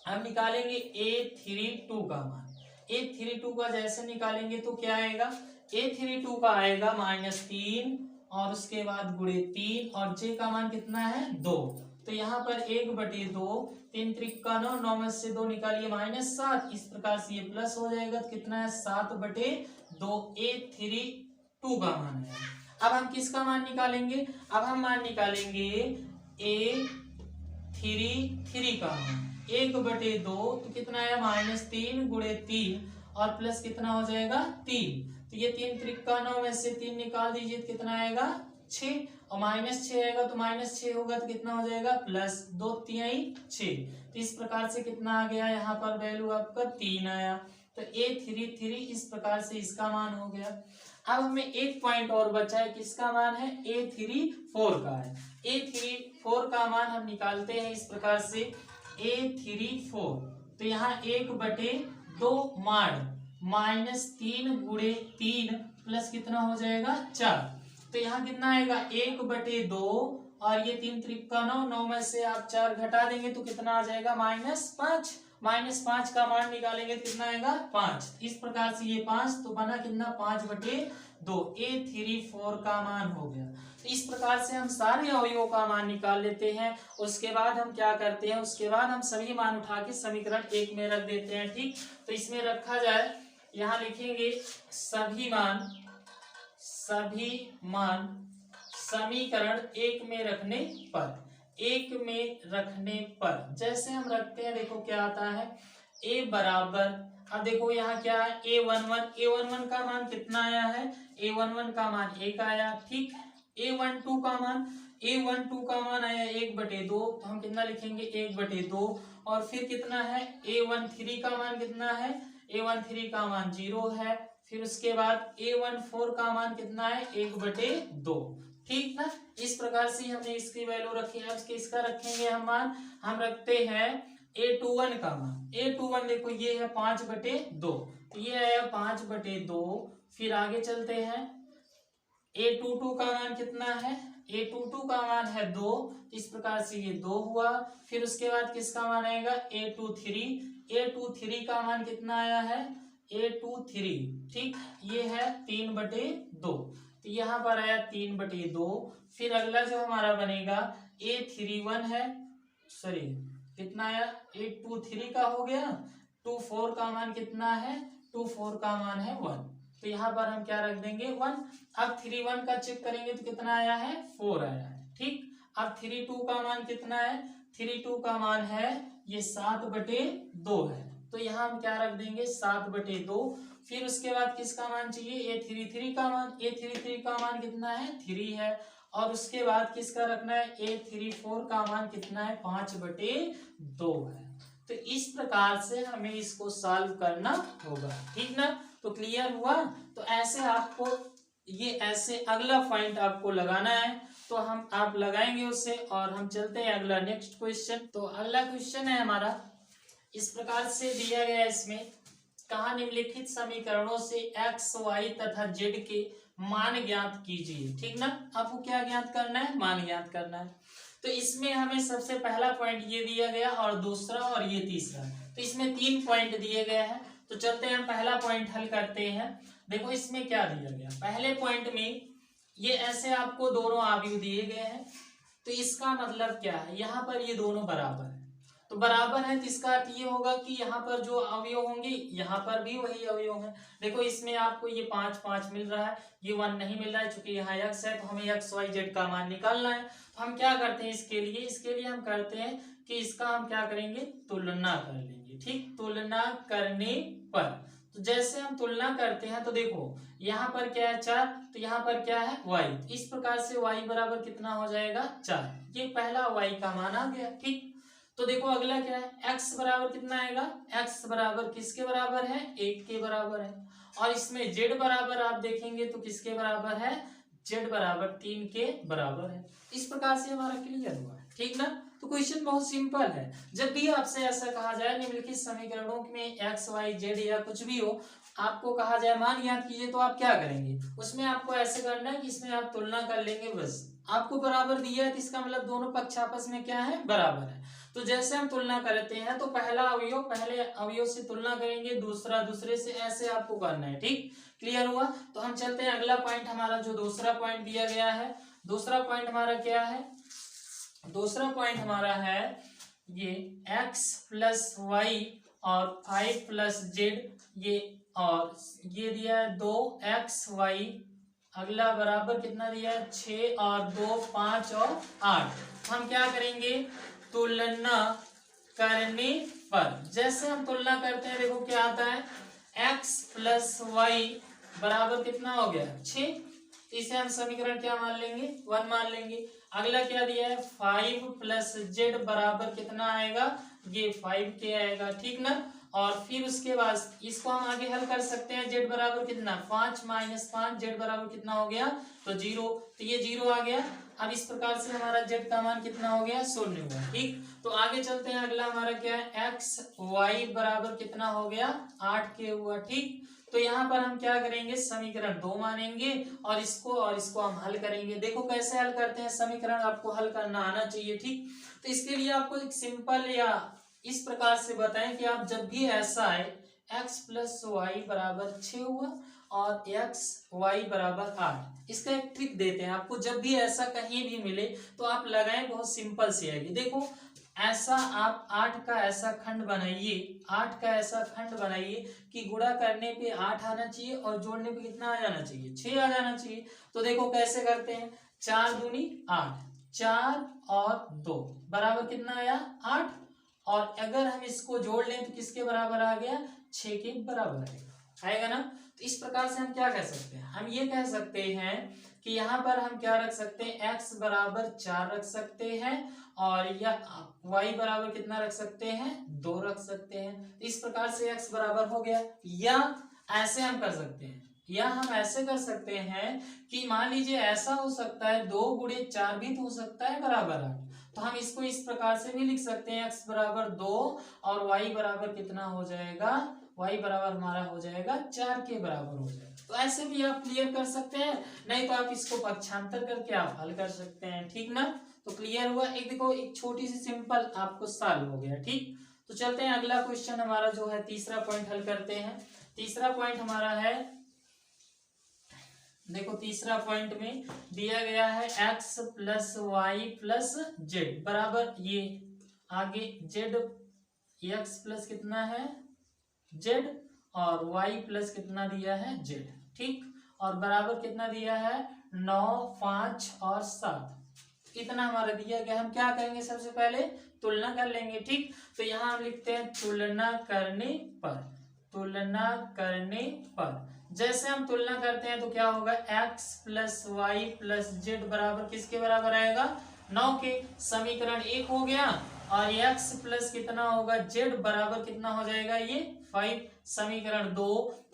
हम निकालेंगे A32 का मान। A32 का जैसे निकालेंगे तो क्या आएगा, A32 का आएगा -3 और उसके बाद गुणे 3 और J का मान कितना है 2। तो यहाँ पर 1/2, 3 त्रिक 9, 9 में से 2 निकालिए -7। इस प्रकार से ये प्लस हो जाएगा तो कितना है 7/2 A32 का मान है। अब हम किसका मान निकालेंगे, अब हम मान निकालेंगे A33 का मान। 1/2 तो कितना है -3 गुणे 3 और प्लस कितना हो जाएगा 3। तो ये 3 त्रिक 9 में से 3 निकाल दीजिए तो कितना आएगा 6 और -6 आएगा तो -6 होगा तो कितना हो जाएगा +2 3 6। तो इस प्रकार से कितना आ गया, यहाँ पर वैल्यू आपका 3 आया। तो A33 इस प्रकार से इसका मान हो गया। अब हमें एक पॉइंट और बचा है, किसका मान है A34 का है। A34 का मान हम निकालते हैं इस प्रकार से A34। तो यहाँ 1/2 माड -3 गुणे 3 प्लस कितना हो जाएगा 4। तो यहाँ कितना आएगा 1/2 और ये 3 त्रिक 9, 9 में से आप 4 घटा देंगे तो कितना आ जाएगा -5। -5 का मान निकालेंगे तो कितना आएगा 5। इस प्रकार से ये 5 तो बना कितना 5/2। A34 का मान हो गया। तो इस प्रकार से हम सारे अवयवों का मान निकाल लेते हैं। उसके बाद हम क्या करते हैं, उसके बाद हम सभी मान उठा के समीकरण 1 में रख देते हैं। ठीक, तो इसमें रखा जाए, यहाँ लिखेंगे सभी मान समीकरण 1 में रखने पर जैसे हम रखते हैं, देखो क्या आता है A बराबर, अब देखो यहाँ क्या है A11 का मान कितना आया है, A11 का मान 1 आया। ठीक, A12 का मान आया 1/2। तो हम कितना लिखेंगे 1/2 और फिर कितना है A13 का मान कितना है, A13 का मान 0 है। फिर उसके बाद A14 का मान कितना है 1/2। ठीक ना, इस प्रकार से हमने इसकी वैल्यू रखी है। अब इसका रखेंगे हम मान, हम रखते हैं A21 का मान। A21 देखो ये है 5/2, तो ये है 5/2। फिर आगे चलते हैं, A22 का मान कितना है, A22 का मान है 2। इस प्रकार से ये 2 हुआ। फिर उसके बाद किसका मान आएगा A23 का मान कितना आया है A23। ठीक, ये है 3/2, तो यहाँ पर आया 3/2। फिर अगला जो हमारा बनेगा A31 है, सॉरी कितना आया A23 का हो गया। 24 का मान कितना है, 24 का मान है 1। तो यहाँ पर हम क्या रख देंगे 1। अब 31 का चेक करेंगे तो कितना आया है 4 आया है। ठीक, अब 32 का मान कितना है, 32 का मान है ये 7/2 है। तो यहाँ हम क्या रख देंगे 7/2। फिर उसके बाद किसका मान चाहिए A33 का मान। A33 का मान कितना है 3 है। और उसके बाद किसका रखना है A34 का मान कितना है 5/2 है। तो इस प्रकार से हमें इसको सॉल्व करना होगा। ठीक ना, तो क्लियर हुआ। तो ऐसे आपको ये ऐसे अगला पॉइंट आपको लगाना है, तो हम आप लगाएंगे उसे और हम चलते हैं अगला नेक्स्ट क्वेश्चन। तो अगला क्वेश्चन है हमारा इस प्रकार से दिया गया है, इसमें कहा निम्नलिखित समीकरणों से x, y तथा z के मान ज्ञात कीजिए। ठीक ना, आपको क्या ज्ञात करना है, मान ज्ञात करना है। तो इसमें हमें सबसे पहला पॉइंट ये दिया गया और दूसरा और ये तीसरा, तो इसमें 3 पॉइंट दिए गए हैं। तो चलते हैं हम पहला पॉइंट हल करते हैं। देखो इसमें क्या दिया गया, पहले पॉइंट में ये ऐसे आपको दोनों अवयव दिए गए हैं। तो इसका मतलब क्या है, यहाँ पर ये दोनों बराबर है। तो बराबर है तो इसका अर्थ ये होगा कि यहाँ पर जो अवयव होंगे यहाँ पर भी वही अवयव है। देखो इसमें आपको ये 5 5 मिल रहा है, ये 1 नहीं मिल रहा है, क्योंकि यहाँ x है तो हमें x y z का मान निकालना है। तो हम क्या करते हैं इसके लिए हम करते हैं कि इसका हम क्या करेंगे तुलना कर लेंगे। ठीक, तुलना करने पर तो जैसे हम तुलना करते हैं तो देखो यहाँ पर क्या है 4, तो यहाँ पर क्या है y। इस प्रकार से y बराबर कितना हो जाएगा 4। ये पहला y का मान आ गया। ठीक, तो देखो अगला क्या है x बराबर कितना आएगा, x बराबर किसके बराबर है 1 के बराबर है। और इसमें z बराबर आप देखेंगे तो किसके बराबर है, z बराबर 3 के बराबर है। इस प्रकार से हमारा क्लियर हुआ है। ठीक ना, तो तो क्वेश्चन बहुत सिंपल है। जब भी आपसे ऐसा कहा जाए निम्नलिखित समीकरणों में एक्स वाई जेड या कुछ भी हो, आपको कहा जाए मान याद कीजिए, तो आप क्या करेंगे, उसमें आपको ऐसे करना है कि इसमें आप तुलना कर लेंगे, बस आपको बराबर दिया है तो इसका मतलब दोनों पक्ष आपस में क्या है, बराबर है। तो जैसे हम तुलना करते हैं तो पहला अवयव पहले अवयव से तुलना करेंगे, दूसरा दूसरे से, ऐसे आपको करना है। ठीक, क्लियर हुआ। तो हम चलते हैं अगला पॉइंट, हमारा जो दूसरा पॉइंट दिया गया है, दूसरा पॉइंट हमारा क्या है, दूसरा पॉइंट हमारा है ये x प्लस वाई और 5 प्लस जेड, ये और ये दिया है 2xy, अगला बराबर कितना दिया है 6 और 2 5 और 8। हम क्या करेंगे, तुलना करने पर जैसे हम तुलना करते हैं, देखो क्या आता है, x प्लस वाई बराबर कितना हो गया 6, इसे हम समीकरण क्या मान लेंगे, 1 मान लेंगे। अगला क्या दिया है 5 प्लस जेड बराबर कितना आएगा, ये 5k आएगा, ठीक ना। और फिर उसके बाद इसको हम आगे हल कर सकते हैं, जेड बराबर कितना 5 माइनस 5, जेड बराबर कितना हो गया, तो 0, तो ये 0 आ गया। अब इस प्रकार से हमारा जेड का मान कितना हो गया, 0 हुआ। ठीक, तो आगे चलते हैं, अगला हमारा क्या है, एक्स वाई बराबर कितना हो गया 8k हुआ। ठीक, तो यहाँ पर हम क्या करेंगे, समीकरण 2 मानेंगे और इसको हम हल करेंगे। देखो कैसे हल करते हैं, समीकरण आपको हल करना आना चाहिए। ठीक, तो इसके लिए आपको एक सिंपल या इस प्रकार से बताएं कि आप जब भी ऐसा है x प्लस वाई बराबर 6 हुआ और x y बराबर 8, इसका एक ट्रिक देते हैं आपको। जब भी ऐसा कहीं भी मिले तो आप लगाएं, बहुत सिंपल सी आएगी। देखो ऐसा आप 8 का ऐसा खंड बनाइए, 8 का ऐसा खंड बनाइए कि गुणा करने पे 8 आना चाहिए और जोड़ने पे कितना आ जाना चाहिए, 6 आ जाना चाहिए। तो देखो कैसे करते हैं, 4 दूनी 8, 4 और 2 बराबर कितना आया 8, और अगर हम इसको जोड़ लें तो किसके बराबर आ गया, 6 के बराबर आएगा ना। तो इस प्रकार से हम क्या कह सकते हैं, हम ये कह सकते हैं कि यहाँ पर हम क्या रख सकते हैं, x बराबर 4 रख सकते हैं और या y बराबर कितना रख सकते हैं, 2 रख सकते हैं। तो इस प्रकार से x बराबर हो गया। या ऐसे हम कर सकते हैं, या हम ऐसे कर सकते हैं कि मान लीजिए ऐसा हो सकता है 2 गुणे 4 भी तो हो सकता है बराबर 8, तो हम इसको इस प्रकार से भी लिख सकते हैं, x बराबर 2 और y बराबर कितना हो जाएगा, y बराबर हमारा हो जाएगा 4 के बराबर हो जाएगा। तो ऐसे भी आप क्लियर कर सकते हैं, नहीं तो आप इसको पक्षांतर करके आप हल कर सकते हैं। ठीक ना, तो क्लियर हुआ। एक देखो एक छोटी सी सिंपल आपको सॉल्व हो गया। ठीक, तो चलते हैं अगला क्वेश्चन हमारा जो है तीसरा पॉइंट हल करते हैं। तीसरा पॉइंट हमारा है, देखो तीसरा पॉइंट में दिया गया है x plus Y plus Z बराबर, ये आगे जेड x प्लस कितना है जेड और y प्लस कितना दिया है जेड। ठीक, और बराबर कितना दिया है 9 5 और 7, इतना हमारा दिया गया। हम क्या करेंगे, सबसे पहले तुलना कर लेंगे। ठीक, तो यहाँ हम लिखते हैं तुलना करने पर, तुलना करने पर जैसे हम तुलना करते हैं तो क्या होगा, x plus Y plus Z बराबर किसके बराबर आएगा 9 के, समीकरण 1 हो गया। और x प्लस कितना होगा जेड बराबर कितना हो जाएगा ये 5, समीकरण 2।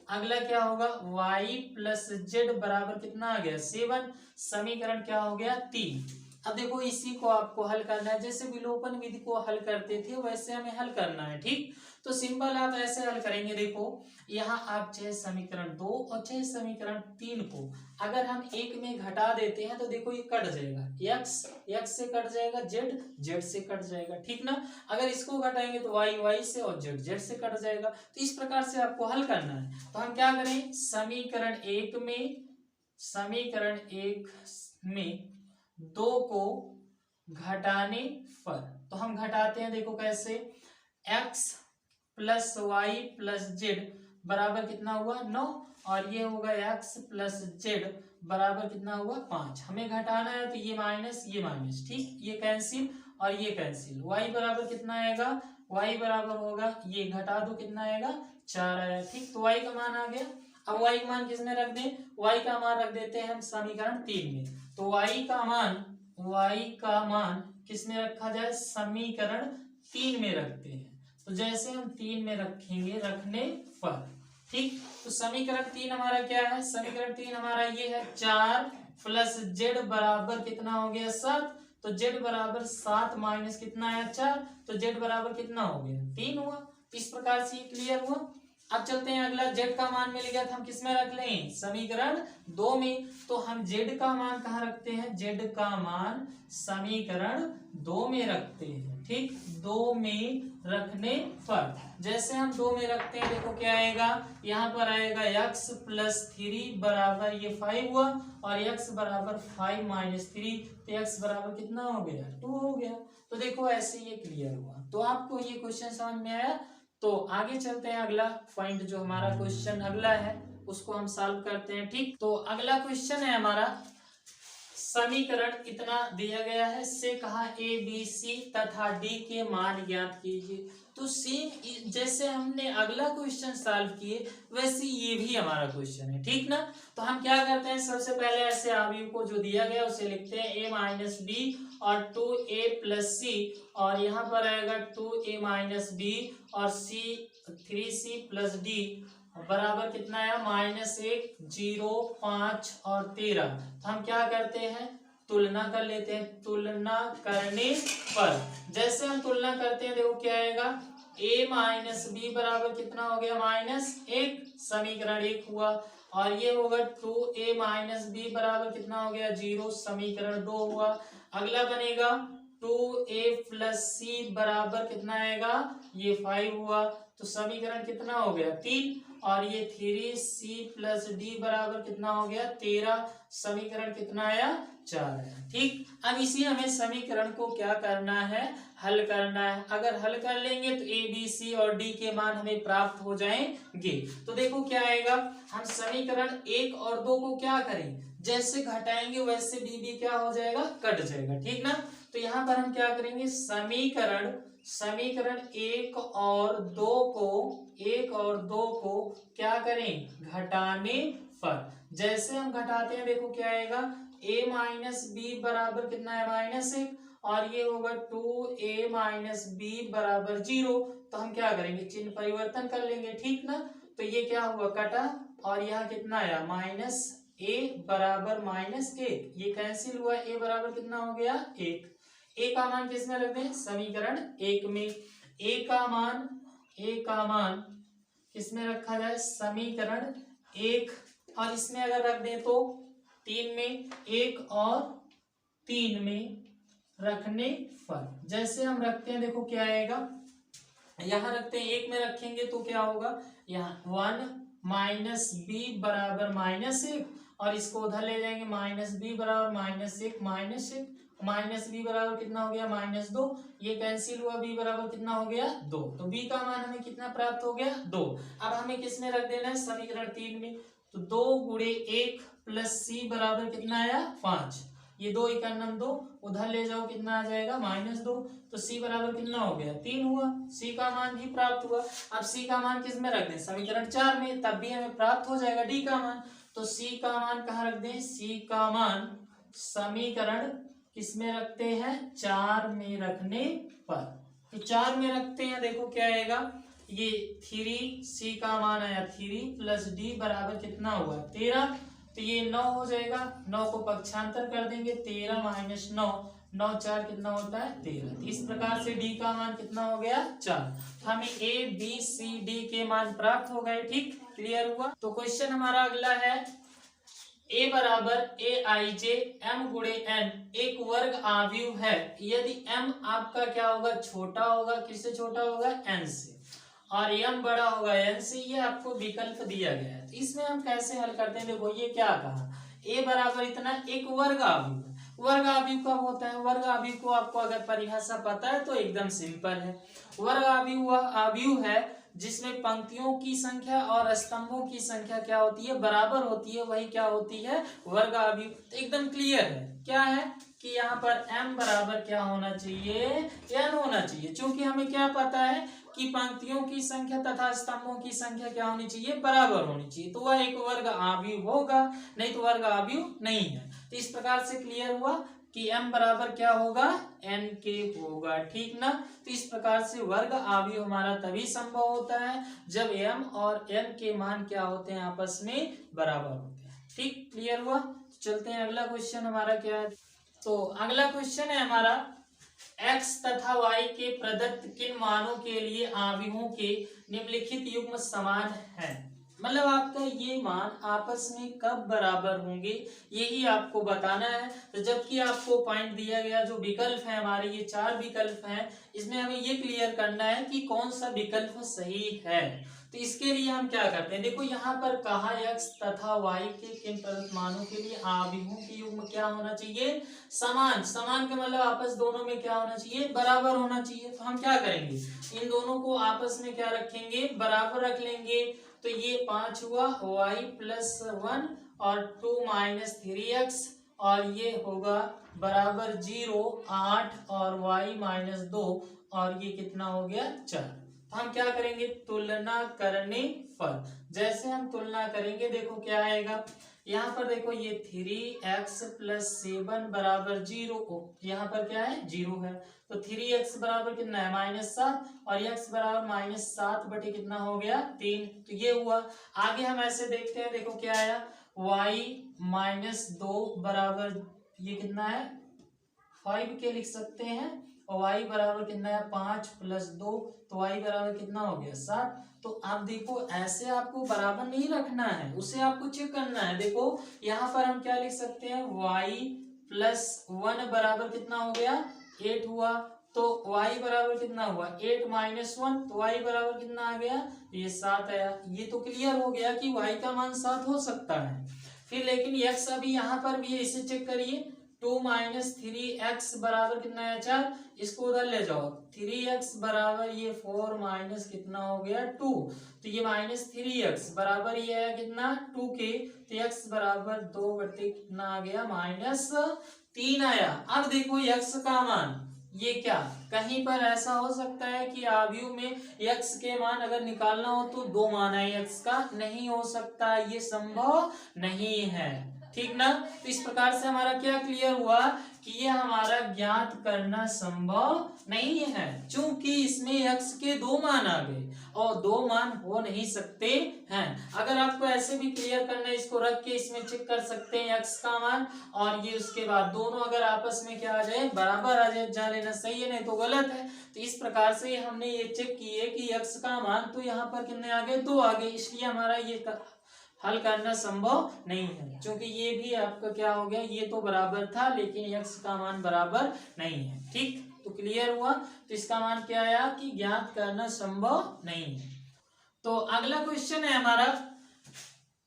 अगला क्या होगा, y प्लस जेड बराबर कितना आ गया 7, समीकरण क्या हो गया 3। अब देखो इसी को आपको हल करना है, जैसे विलोपन विधि को हल करते थे वैसे हमें हल करना है। ठीक, तो सिंपल आप ऐसे हल करेंगे। देखो यहाँ आप चाहे समीकरण 2 और चाहे समीकरण 3 को अगर हम एक में घटा देते हैं तो देखो ये कट जाएगा, x से कट जाएगा, z से कट जाएगा। ठीक ना, अगर इसको घटाएंगे तो y से और z से कट जाएगा। तो इस प्रकार से आपको हल करना है। तो हम क्या करें, समीकरण 1 में 2 को घटाने पर, तो हम घटाते हैं, देखो कैसे, x plus Y plus Z बराबर कितना हुआ 9 और ये होगा x प्लस जेड बराबर कितना हुआ 5। हमें घटाना है तो ये माइनस ये माइनस, ठीक, ये कैंसिल और ये कैंसिल। y बराबर कितना आएगा, y बराबर होगा, ये घटा दो कितना आएगा 4 आया। ठीक, तो y का मान आ गया। अब y का मान किसमें रख दें, y का मान रख देते हैं हम समीकरण 3 में। तो y का मान किसमें रखा जाए, समीकरण 3 में रखते हैं। तो जैसे हम 3 में रखेंगे, रखने पर, ठीक, तो समीकरण 3 हमारा क्या है, समीकरण 3 हमारा ये है 4 प्लस जेड बराबर कितना हो गया 7। तो z बराबर 7 माइनस कितना आया 4, तो z बराबर कितना हो गया 3 हुआ। इस प्रकार से ये क्लियर हुआ। अब चलते हैं अगला, z का मान मिल गया था, हम किस में रख लें समीकरण 2 में। तो हम z का मान कहाँ रखते हैं, z का मान समीकरण 2 में रखते हैं। ठीक, 2 में रखने पर जैसे हम 2 में रखते हैं देखो क्या आएगा, यहाँ पर आएगा x प्लस 3 बराबर ये 5 हुआ और x बराबर 5 माइनस 3, तो x बराबर कितना हो गया 2 हो गया। तो देखो ऐसे ये क्लियर हुआ। तो आपको ये क्वेश्चन समझ में आया। तो आगे चलते हैं, अगला पॉइंट जो हमारा क्वेश्चन अगला है उसको हम सॉल्व करते हैं। ठीक, तो अगला क्वेश्चन है हमारा, समीकरण इतना दिया गया है, से कहा ए बी सी तथा डी के मान ज्ञात कीजिए। तो सेम जैसे हमने अगला क्वेश्चन सॉल्व किए वैसे ये भी हमारा क्वेश्चन है। ठीक ना, तो हम क्या करते हैं, सबसे पहले ऐसे अवयव को जो दिया गया उसे लिखते हैं a माइनस बी और 2a प्लस सी, और यहाँ पर आएगा 2a माइनस बी और c 3c प्लस डी बराबर कितना है -1 0 5 और 13। तो हम क्या करते हैं, तुलना कर लेते हैं। तुलना करने पर जैसे हम तुलना करते हैं देखो क्या आएगा, a माइनस बी बराबर कितना हो गया -1, समीकरण 1 हुआ, और ये होगा 2a माइनस बी बराबर कितना हो गया 0, समीकरण 2 हुआ। अगला बनेगा 2a प्लस सी बराबर कितना आएगा, ये 5 हुआ, तो समीकरण कितना हो गया 3, और ये 3c प्लस डी बराबर कितना हो गया 13, समीकरण कितना आया 4 आया। ठीक, अब इसी हमें समीकरण को क्या करना है, हल करना है। अगर हल कर लेंगे तो ए बी सी और डी के मान हमें प्राप्त हो जाएंगे। तो देखो क्या आएगा, हम समीकरण 1 और 2 को क्या करें, जैसे घटाएंगे वैसे डी भी क्या हो जाएगा, कट जाएगा। ठीक ना, तो यहाँ पर हम क्या करेंगे, समीकरण 1 और 2 को क्या करें, घटाने पर जैसे हम घटाते हैं देखो क्या आएगा, a माइनस बी बराबर कितना है -1, और ये होगा 2a माइनस बी बराबर 0। तो हम क्या करेंगे, चिन्ह परिवर्तन कर लेंगे। ठीक ना, तो ये क्या हुआ कटा, और यहाँ कितना आया -a बराबर -1, ये कैंसिल हुआ, a बराबर कितना हो गया 1। a का मान किस में रख दें, समीकरण 1 में। a का मान किस में रखा जाए, समीकरण 1, और इसमें अगर रख दें तो 3 में, 1 और 3 में रखने पर जैसे हम रखते हैं देखो क्या आएगा, यहाँ रखते हैं 1 में रखेंगे तो क्या होगा, यहाँ 1 माइनस बी बराबर -1, और इसको उधर ले जाएंगे -b बराबर -1 माइनस बी बराबर कितना हो गया -2, ये कैंसिल हुआ, b बराबर कितना हो गया 2, तो b का मान हमें कितना प्राप्त हो गया 2। अब हमें किस में रख देना है, समीकरण 3 में। तो 2 गुणे 1 प्लस c बराबर कितना आया 5, ये 2 × 2 उधर ले जाओ कितना आ जाएगा -2, तो c बराबर कितना हो गया 3 हुआ, c का मान भी प्राप्त हुआ। अब c का मान किस में रख दें, समीकरण 4 में, तब भी हमें प्राप्त हो जाएगा d का मान। तो c का मान कहाँ रख दें, c का मान समीकरण किस में रखते हैं, 4 में रखने पर। तो 4 में रखते हैं देखो क्या आएगा, ये 3c का मान आया 3 प्लस d बराबर कितना हुआ 13, तो ये 9 हो जाएगा, 9 को पक्षांतर कर देंगे, 13 माइनस 9, 9 4 कितना होता है 13। तो इस प्रकार से d का मान कितना हो गया 4। तो हमें a b c d के मान प्राप्त हो गए। ठीक, क्लियर हुआ। तो क्वेश्चन हमारा अगला है, a बराबर aij m गुणे n एक वर्ग आव्यूह है यदि m आपका क्या होगा, छोटा होगा, किससे छोटा होगा n से, और m बड़ा होगा n से, ये आपको विकल्प दिया गया है। तो इसमें हम कैसे हल करते हैं, देखो ये क्या कहा, a बराबर इतना एक वर्ग आव्यूह। वर्ग आव्यूह कब होता है, वर्ग आव्यूह को आपको अगर परिभाषा पता है तो एकदम सिंपल है। वर्ग आव्यूह है जिसमें पंक्तियों की संख्या और स्तंभों की संख्या क्या होती है, बराबर होती है, वही क्या होती है, वर्ग आव्यूह। तो एकदम क्लियर है, क्या है कि यहाँ पर m बराबर क्या होना चाहिए, n होना चाहिए, क्योंकि हमें क्या पता है कि पंक्तियों की संख्या तथा स्तंभों की संख्या क्या होनी चाहिए, बराबर होनी चाहिए, तो वह एक वर्ग आव्यूह होगा, नहीं तो वर्ग आव्यूह नहीं है। तो इस प्रकार से क्लियर हुआ कि m बराबर क्या होगा, n के होगा। ठीक ना, तो इस प्रकार से वर्ग आव्यूह हमारा तभी संभव होता है जब m और n के मान क्या होते हैं, आपस में बराबर होते हैं। ठीक, क्लियर हुआ। चलते हैं अगला क्वेश्चन हमारा क्या है, तो अगला क्वेश्चन है हमारा, x तथा y के प्रदत्त किन मानों के लिए आव्यूहों के निम्नलिखित युग्म समान है। मतलब आपका ये मान आपस में कब बराबर होंगे यही आपको बताना है। तो जबकि आपको पॉइंट दिया गया जो विकल्प है हमारे, ये 4 विकल्प हैं, इसमें हमें ये क्लियर करना है कि कौन सा विकल्प सही है। तो इसके लिए हम क्या करते हैं, देखो यहाँ पर कहा x तथा y के किन प्रदत्त मानों के लिए आव्यूहों के युग्म क्या होना चाहिए, समान। समान का मतलब आपस दोनों में क्या होना चाहिए, बराबर होना चाहिए। तो हम क्या करेंगे, इन दोनों को आपस में क्या रखेंगे, बराबर रख लेंगे। तो ये 5 हुआ y प्लस 1 और 2 माइनस 3x, और ये होगा बराबर 0 8 और y माइनस 2, और ये कितना हो गया 4। हम क्या करेंगे, तुलना करने पर जैसे हम तुलना करेंगे देखो क्या आएगा, यहाँ पर देखो ये 3x प्लस 7 बराबर 0, यहाँ पर क्या है 0 है। तो 3x बराबर कितना है -7, और x बराबर -7 बटे कितना हो गया 3। तो ये हुआ। आगे हम ऐसे देखते हैं, देखो क्या आया, y -2 बराबर ये कितना है 5 के लिख सकते हैं, और y बराबर कितना है 5 प्लस 2, तो y बराबर कितना हो गया 7। तो आप देखो ऐसे आपको बराबर नहीं रखना है, उसे आपको चेक करना है। देखो यहाँ पर हम क्या लिख सकते हैं, y प्लस 1 बराबर कितना हो गया 8 हुआ। तो y बराबर कितना हुआ 8 माइनस 1, तो y बराबर कितना आ गया, ये 7 आया। ये तो क्लियर हो गया कि y का मान 7 हो सकता है। फिर लेकिन x अभी यहाँ पर भी है, इसे चेक करिए, 2 माइनस 3x बराबर कितना है 4, इसको उधर ले जाओ, 3x बराबर ये 4 माइनस कितना हो गया 2, तो ये माइनस 3x बराबर ये है कितना 2 के, तो x बराबर 2 बटे कितना आ गया -3 आया। अब देखो x का मान, ये क्या कहीं पर ऐसा हो सकता है कि आव्यूह में x के मान अगर निकालना हो तो 2 मान है x का, नहीं हो सकता, ये संभव नहीं है, ठीक ना। तो इस प्रकार से हमारा क्या क्लियर हुआ कि ये हमारा ज्ञात करना संभव नहीं है, क्योंकि इसमें x के 2 मान आ गए और 2 मान हो नहीं सकते हैं। अगर आपको ऐसे भी क्लियर करना है, इसको रख के इसमें चेक कर सकते हैं x का मान, और ये उसके बाद दोनों अगर आपस में क्या आ जाए, बराबर आ जाए, जा लेना सही है, नहीं तो गलत है। तो इस प्रकार से हमने ये चेक किए कि x का मान तो यहाँ पर कितने आ गए 2 आ गए, इसलिए हमारा ये हल करना संभव नहीं है, क्योंकि ये भी आपका क्या हो गया, ये तो बराबर था लेकिन x का मान बराबर नहीं है। ठीक, तो क्लियर हुआ। तो इसका मान क्या आया कि ज्ञात करना संभव नहीं है। तो अगला क्वेश्चन है हमारा,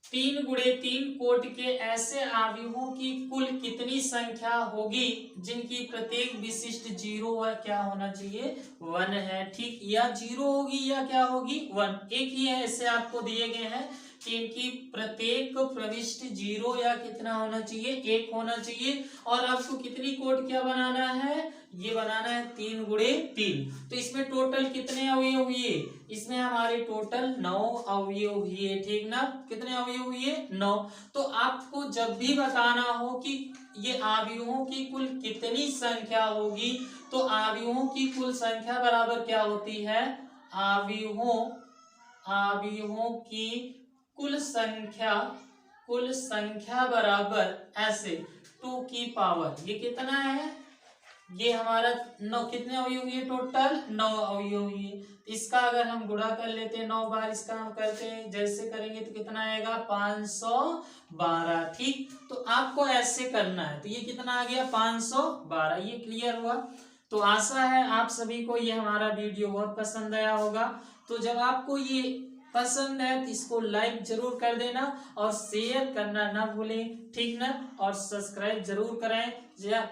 3 गुणे 3 कोट के ऐसे आव्यूहों की कुल कितनी संख्या होगी जिनकी प्रत्येक विशिष्ट 0 क्या होना चाहिए 1 है। ठीक, या 0 होगी या क्या होगी 1, एक ही है, ऐसे आपको दिए गए हैं कि इनकी प्रत्येक प्रविष्ट 0 या कितना होना चाहिए 1 होना चाहिए। और आपको कितनी कोट क्या बनाना है, ये बनाना है 3 गुणे 3। तो इसमें टोटल कितने अवयव हुए, इसमें हमारे टोटल 9 अवयव हुए, ठीक ना। कितने अवयव हुए 9। तो आपको जब भी बताना हो कि ये आव्यूहों की कुल कितनी संख्या होगी, तो आव्यूहों की कुल संख्या बराबर क्या होती है, आव्यूहों की कुल संख्या बराबर ऐसे 2 की पावर, ये कितना है, ये हमारा 9, कितने अवयव हुए टोटल 9 अवयव हुए। इसका अगर हम गुणा कर लेते हैं 9 बार, इसका हम करते हैं जैसे करेंगे तो कितना आएगा 512। ठीक, तो आपको ऐसे करना है, तो ये कितना आ गया 512, ये क्लियर हुआ। तो आशा है आप सभी को ये हमारा वीडियो बहुत पसंद आया होगा। तो जब आपको ये पसंद है तो इसको लाइक जरूर कर देना और शेयर करना ना भूलें, ठीक ना, और सब्सक्राइब जरूर करें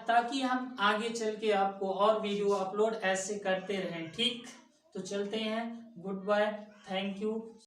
ताकि हम आगे चल के आपको और वीडियो अपलोड ऐसे करते रहें। ठीक, तो चलते हैं, गुड बाय, थैंक यू।